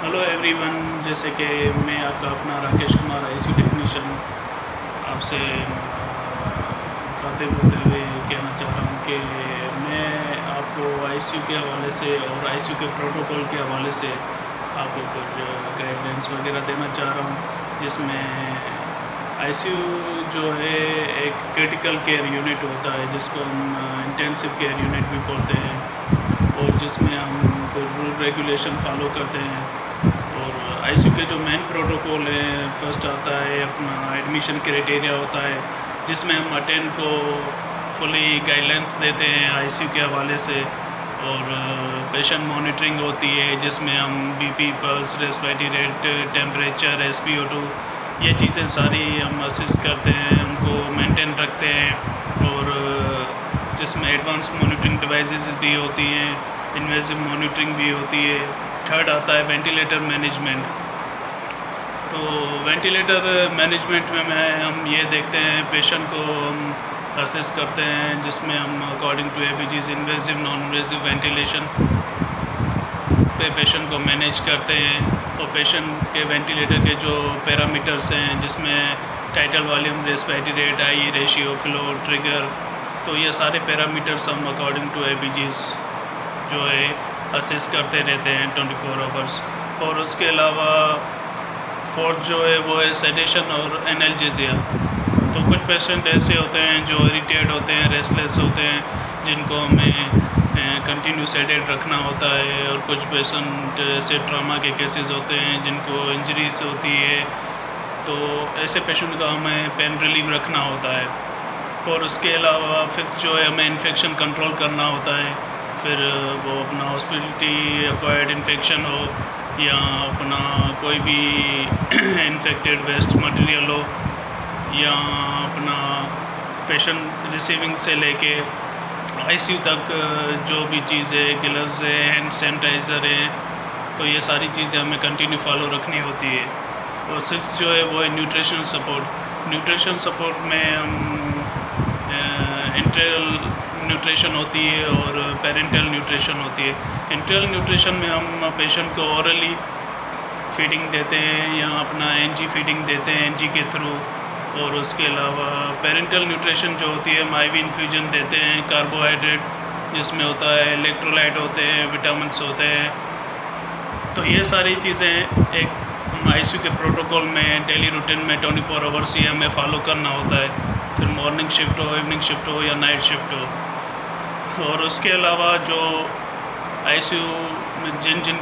Hello everyone, जैसे कि मैं आपका अपना राकेश कुमार आईसीयू टेक्नीशियन आपसे बातें होते हुए कहना चाह रहा हूँ कि मैं आपको आईसीयू के हवाले से और आईसीयू के प्रोटोकॉल के हवाले से आपको कुछ गाइडलाइंस वगैरह देना चाह रहा हूँ, जिसमें आईसीयू जो है एक क्रिटिकल केयर यूनिट होता है जिसको हम इंटेंसिव केयर यूनिट भी बोलते हैं, और जिसमें हम कुछ रूल रेगुलेशन फॉलो करते हैं। और आईसीयू के जो मेन प्रोटोकॉल है, फर्स्ट आता है अपना एडमिशन क्राइटेरिया होता है, जिसमें हम अटेंड को फुली गाइडलाइंस देते हैं आईसीयू के हवाले से। और पेशेंट मॉनिटरिंग होती है जिसमें हम BP, pulse, respiratory rate, temperature, SpO2 ये चीज़ें सारी हम असिस्ट करते हैं, उनको मेंटेन रखते हैं। और जिसमें एडवांस मॉनिटरिंग डिवाइसेस भी होती हैं, इन्वेसिव मॉनिटरिंग भी होती है। थर्ड आता है वेंटिलेटर मैनेजमेंट। तो वेंटिलेटर मैनेजमेंट में हम ये देखते हैं पेशेंट को हम असेस करते हैं, जिसमें हम according to ABGs invasive non invasive ventilation पे पेशेंट को मैनेज करते हैं। और पेशेंट के वेंटिलेटर के जो पैरामीटर्स हैं, जिसमें टाइटल वॉल्यूम, रेस्पिरेटरी रेट, आई रेशियो, फ्लो, ट्रिगर, तो ये सारे पैरामीटर्स हम अकॉर्डिंग टू ABGs जो है असेस करते रहते हैं 24 आवर्स। और उसके अलावा फोर्थ जो है वो है सेडेशन और एनाल्जेसिया। तो कुछ पेशेंट ऐसे होते हैं जो इरिटेट होते हैं, रेस्टलेस होते हैं, जिनको हमें कंटिन्यू सेडेट रखना होता है। और कुछ पेशेंट ऐसे ट्रामा के केसेस होते हैं जिनको इंजरीज होती है, तो ऐसे पेशेंट का हमें पेन रिलीव रखना होता है। और उसके अलावा फिर जो है हमें इन्फेक्शन कंट्रोल करना होता है। फिर वो अपना हॉस्पिटलिटी एक्वायर्ड इन्फेक्शन हो या अपना कोई भी इन्फेक्टेड वेस्ट मटेरियल हो, या अपना पेशेंट रिसीविंग से लेके आईसीयू तक जो भी चीज़ें, ग्लव्स है, हैंड सैनिटाइज़र है, तो ये सारी चीज़ें हमें कंटिन्यू फॉलो रखनी होती है। और सिक्स जो है वो है न्यूट्रिशनल सपोर्ट। न्यूट्रिशन सपोर्ट में हम इंटरल न्यूट्रिशन होती है और पेरेंटल न्यूट्रिशन होती है। इंटरल न्यूट्रिशन में हम पेशेंट को ओरली फीडिंग देते हैं या अपना एनजी फीडिंग देते हैं एनजी के थ्रू। और उसके अलावा पेरेंटल न्यूट्रिशन जो होती है हम आईवी इन्फ्यूजन देते हैं, कार्बोहाइड्रेट जिसमें होता है, इलेक्ट्रोलाइट होते हैं, विटामिन्स होते हैं। तो ये सारी चीज़ें एक हम आईसीयू के प्रोटोकॉल में डेली रूटीन में 24 आवर्स ये हमें फॉलो करना होता है, फिर मॉर्निंग शिफ्ट हो, इवनिंग शिफ्ट हो या नाइट शिफ्ट हो। और उसके अलावा जो आईसीयू में जिन जिन